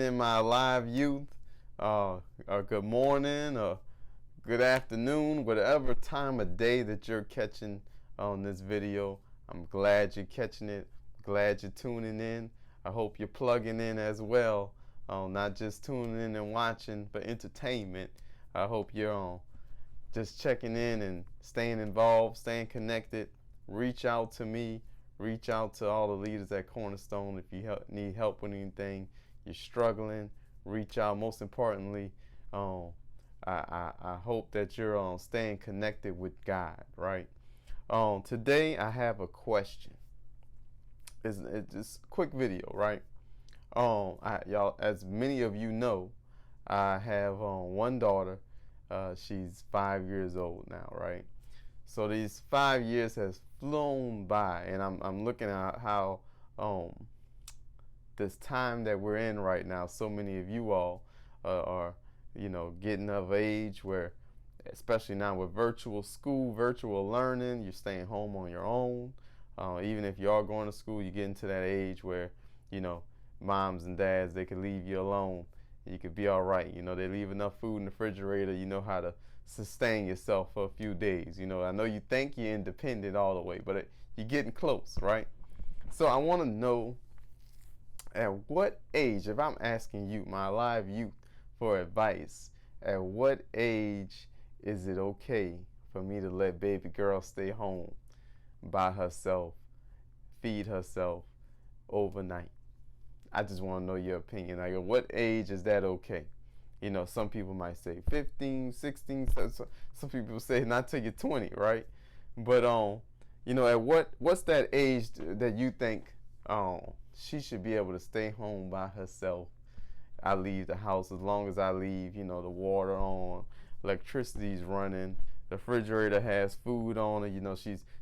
evening, my live youth, or good morning, or good afternoon, whatever time of day that you're catching on this video. I'm glad you're catching it. Glad you're tuning in. I hope you're plugging in as well. Not just tuning in and watching, but entertainment. I hope you're just checking in and staying involved, staying connected. Reach out to me. Reach out to all the leaders at Cornerstone if you need help with anything. You're struggling. Reach out. Most importantly, I hope that you're staying connected with God. Right. Today I have a question. It's just a quick video, right? Y'all, as many of you know, I have one daughter. She's 5 years old now, right? So these 5 years has flown by, and I'm looking at how this time that we're in right now, so many of you all are getting of age where, especially now with virtual school, virtual learning, you're staying home on your own. Even if you are going to school, you get into that age where moms and dads, they could leave you alone. You could be all right. They leave enough food in the refrigerator. You know how to sustain yourself for a few days. I know you think you're independent all the way, but you're getting close, right? So I want to know, at what age, if I'm asking you, my live youth, for advice, at what age is it okay for me to let baby girl stay home by herself, feed herself overnight? I just want to know your opinion. Like, at what age is that okay? Some people might say 15, 16. Some people say not till you're 20, right? But at what's that age that you think she should be able to stay home by herself? I leave the house as long as I leave, the water on, electricity's running, the refrigerator has food on it.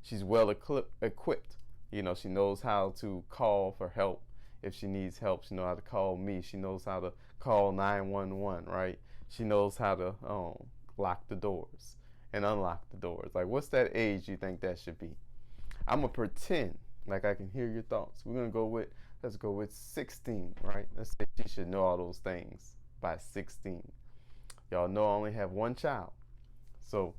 She's well equipped. She knows how to call for help. If she needs help, she knows how to call me. She knows how to call 911, right? She knows how to lock the doors and unlock the doors. Like, what's that age you think that should be? I'm going to pretend like I can hear your thoughts. Let's go with 16, right? Let's say she should know all those things by 16. Y'all know I only have one child. So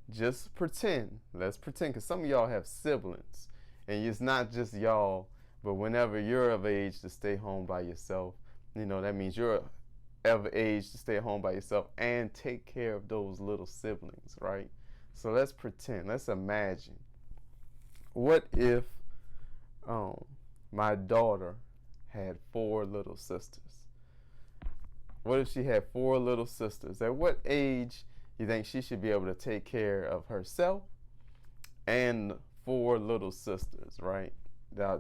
just pretend. Let's pretend, because some of y'all have siblings. And it's not just y'all. But whenever you're of age to stay home by yourself, that means you're of age to stay home by yourself and take care of those little siblings, right? So let's pretend, let's imagine. What if my daughter had 4 little sisters? What if she had 4 little sisters? At what age you think she should be able to take care of herself and 4 little sisters, right?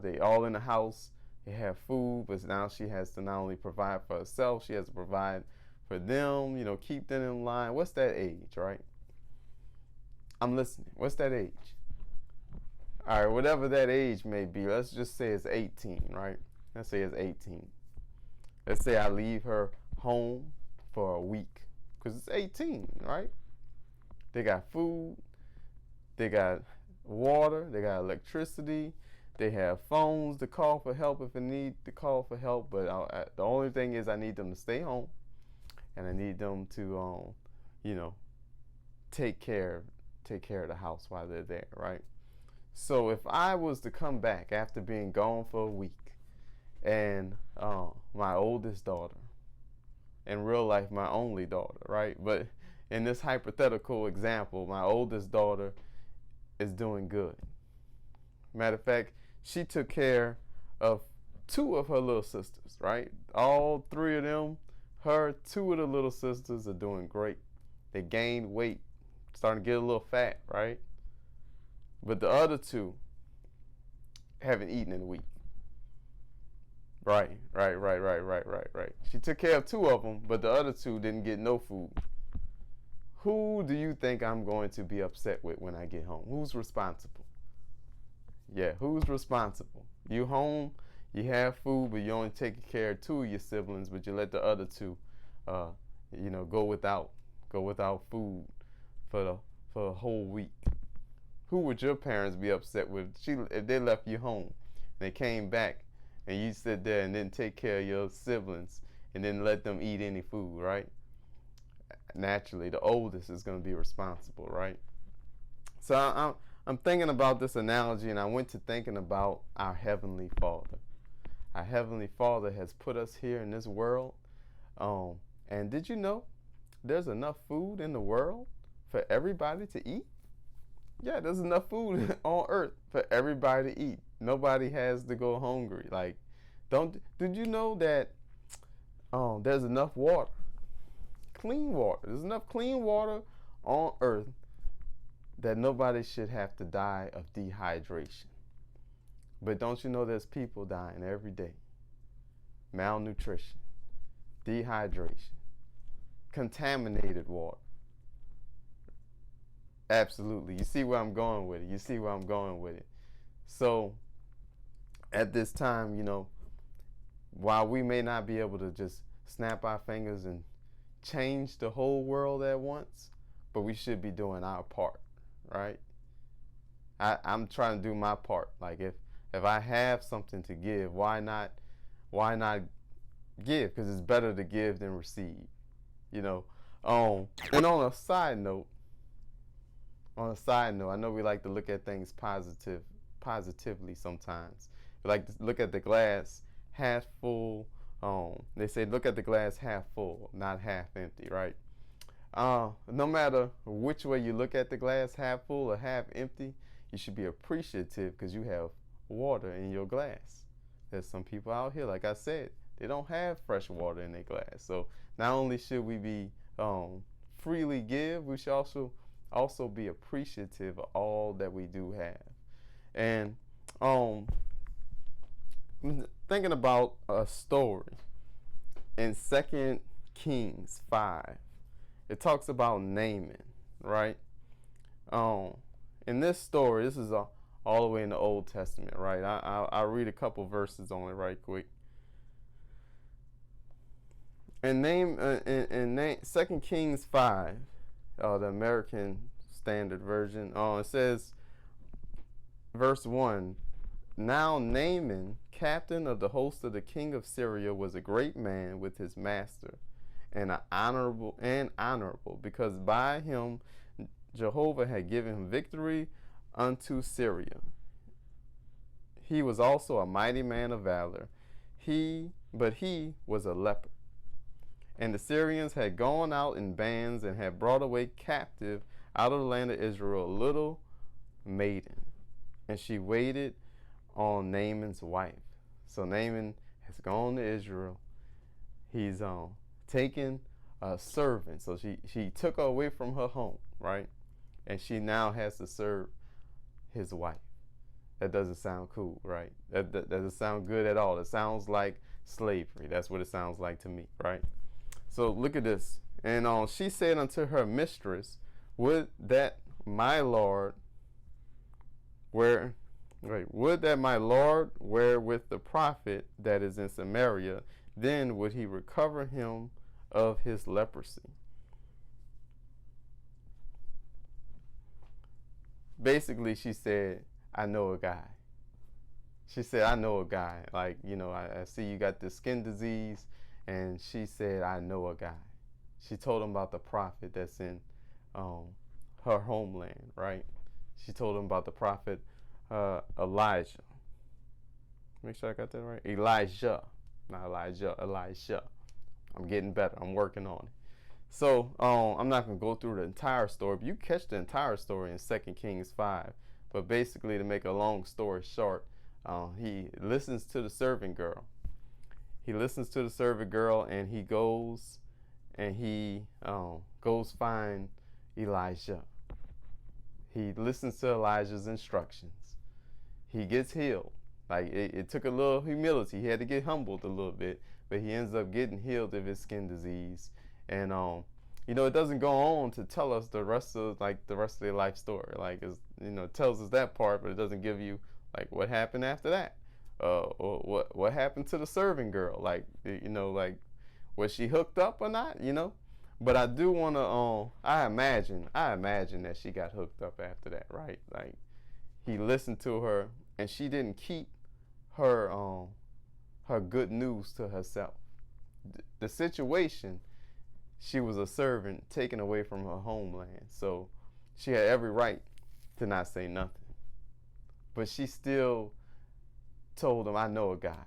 They all in the house, they have food, but now she has to not only provide for herself, she has to provide for them, keep them in line. What's that age, right? I'm listening. What's that age? All right, whatever that age may be, let's just say it's 18, right? Let's say it's 18. Let's say I leave her home for a week, because it's 18, right? They got food, they got water, they got electricity, they have phones to call for help if they need to call for help. But the only thing is I need them to stay home, and I need them to, take care of the house while they're there, right? So if I was to come back after being gone for a week, and my oldest daughter, in real life my only daughter, right? But in this hypothetical example, my oldest daughter is doing good. Matter of fact, she took care of 2 of her little sisters, right? All 3 of them, 2 of the little sisters are doing great. They gained weight, starting to get a little fat, right? But the other 2 haven't eaten in a week. Right. She took care of 2 of them, but the other 2 didn't get no food. Who do you think I'm going to be upset with when I get home? Who's responsible? Yeah, who's responsible? You home, you have food, but you only take care of 2 of your siblings, but you let the other 2, go without food for a whole week. Who would your parents be upset with if they left you home, and they came back, and you sit there and didn't take care of your siblings, and then let them eat any food, right? Naturally, the oldest is going to be responsible, right? So I'm thinking about this analogy, and I went to thinking about our Heavenly Father. Our Heavenly Father has put us here in this world. And did you know there's enough food in the world for everybody to eat? Yeah, there's enough food on earth for everybody to eat. Nobody has to go hungry. Like, did you know that there's enough water, clean water? There's enough clean water on earth that nobody should have to die of dehydration. But don't you know there's people dying every day? Malnutrition, dehydration, contaminated water. Absolutely. You see where I'm going with it. You see where I'm going with it. So at this time, while we may not be able to just snap our fingers and change the whole world at once, but we should be doing our part, right? I'm trying to do my part. Like if I have something to give, why not give? Because it's better to give than receive, And on a side note, I know we like to look at things positively sometimes. We like to look at the glass half full. They say look at the glass half full, not half empty, right? No matter which way you look at the glass, half full or half empty, you should be appreciative because you have water in your glass. There's some people out here, like I said, they don't have fresh water in their glass. So not only should we be freely give, we should also be appreciative of all that we do have. And thinking about a story in 2 Kings 5, it talks about Naaman, right? In this story, this is all the way in the Old Testament, right? I'll read a couple verses on it right quick. In 2 Kings 5, the American Standard Version, it says, verse 1, now Naaman, captain of the host of the king of Syria, was a great man with his master, and honorable, because by him Jehovah had given him victory unto Syria. He was also a mighty man of valor. But he was a leper. And the Syrians had gone out in bands and had brought away captive out of the land of Israel a little maiden. And she waited on Naaman's wife. So Naaman has gone to Israel. He's taken a servant. So she took her away from her home, right? And she now has to serve his wife. That doesn't sound cool, right? That doesn't sound good at all. It sounds like slavery. That's what it sounds like to me, right? So look at this. And she said unto her mistress, would that my Lord were with the prophet that is in Samaria, then would he recover him of his leprosy. Basically, she said, I know a guy. She said, I know a guy. Like, I see you got this skin disease. And she said, I know a guy. She told him about the prophet that's in her homeland, right? She told him about the prophet Elijah. Make sure I got that right. Elijah. Not Elijah, Elisha. I'm getting better. I'm working on it. So I'm not going to go through the entire story, but you catch the entire story in 2 Kings 5. But basically, to make a long story short, he listens to the servant girl. He listens to the servant girl, and he goes find Elijah. He listens to Elijah's instructions. He gets healed. Like it took a little humility. He had to get humbled a little bit, but he ends up getting healed of his skin disease. And it doesn't go on to tell us the rest of their life story. Like it tells us that part, but it doesn't give you like what happened after that. Or what happened to the servant girl? Like was she hooked up or not? But I do want to. I imagine that she got hooked up after that, right? Like he listened to her, and she didn't keep her good news to herself. The situation, she was a servant taken away from her homeland. So she had every right to not say nothing. But she still told him, I know a guy.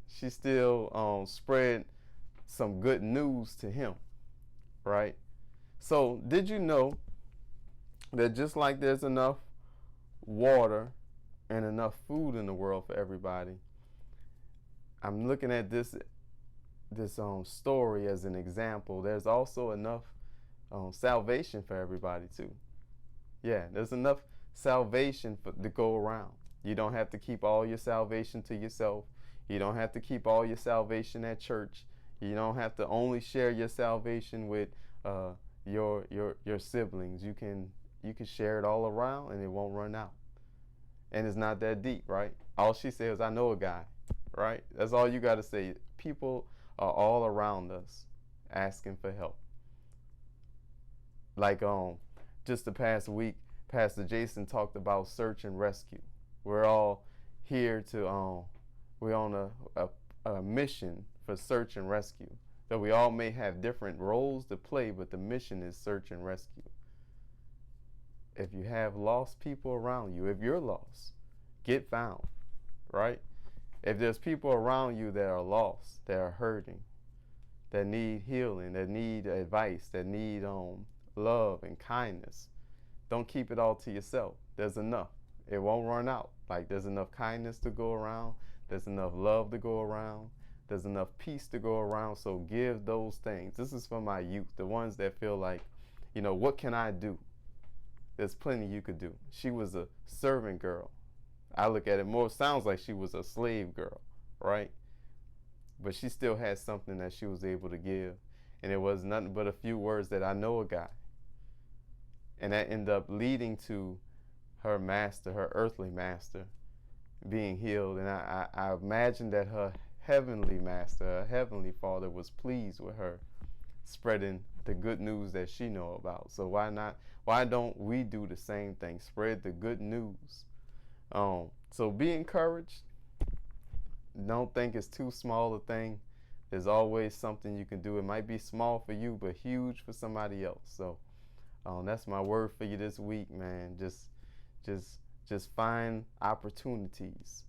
She still spread some good news to him, right? So did you know that just like there's enough water and enough food in the world for everybody, I'm looking at this story as an example. There's also enough salvation for everybody too. Yeah, there's enough salvation to go around. You don't have to keep all your salvation to yourself. You don't have to keep all your salvation at church. You don't have to only share your salvation with your siblings. You can share it all around and it won't run out. And it's not that deep, right? All she says, I know a guy, right? That's all you got to say. People are all around us asking for help. Like just the past week, Pastor Jason talked about search and rescue. We're all here to we're on a mission for search and rescue. That we all may have different roles to play, but the mission is search and rescue. If you have lost people around you, if you're lost, get found, right? If there's people around you that are lost, that are hurting, that need healing, that need advice, that need love and kindness, don't keep it all to yourself. There's enough. It won't run out. Like there's enough kindness to go around. There's enough love to go around. There's enough peace to go around. So give those things. This is for my youth, the ones that feel like, what can I do? There's plenty you could do. She was a servant girl. I look at it more, sounds like she was a slave girl, right? But she still had something that she was able to give. And it was nothing but a few words that I know a guy. And that ended up leading to her master, her earthly master, being healed. And I imagine that her heavenly master, her heavenly father, was pleased with her spreading the good news that she know about. So why don't we do the same thing? Spread the good news. So be encouraged. Don't think it's too small a thing. There's always something you can do. It might be small for you, but huge for somebody else. So that's my word for you this week, man. Just find opportunities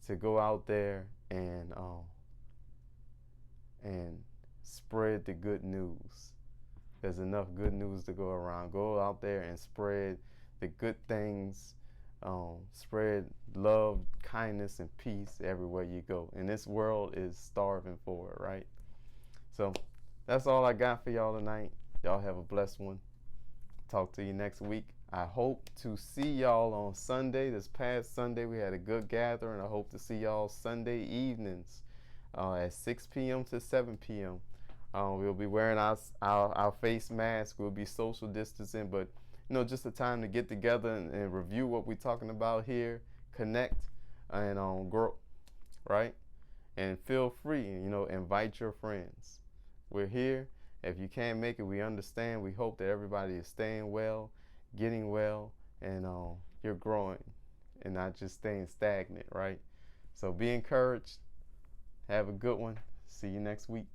to go out there and spread the good news. There's enough good news to go around. Go out there and spread the good things. Spread love, kindness, and peace everywhere you go. And this world is starving for it, right? So that's all I got for y'all tonight. Y'all have a blessed one. Talk to you next week. I hope to see y'all on Sunday. This past Sunday, we had a good gathering. I hope to see y'all Sunday evenings at 6 p.m. to 7 p.m. We'll be wearing our face mask. We'll be social distancing, but just a time to get together and review what we're talking about here, connect, and grow, right? And feel free, invite your friends. We're here. If you can't make it, we understand. We hope that everybody is staying well, getting well, and you're growing and not just staying stagnant, right? So be encouraged. Have a good one. See you next week.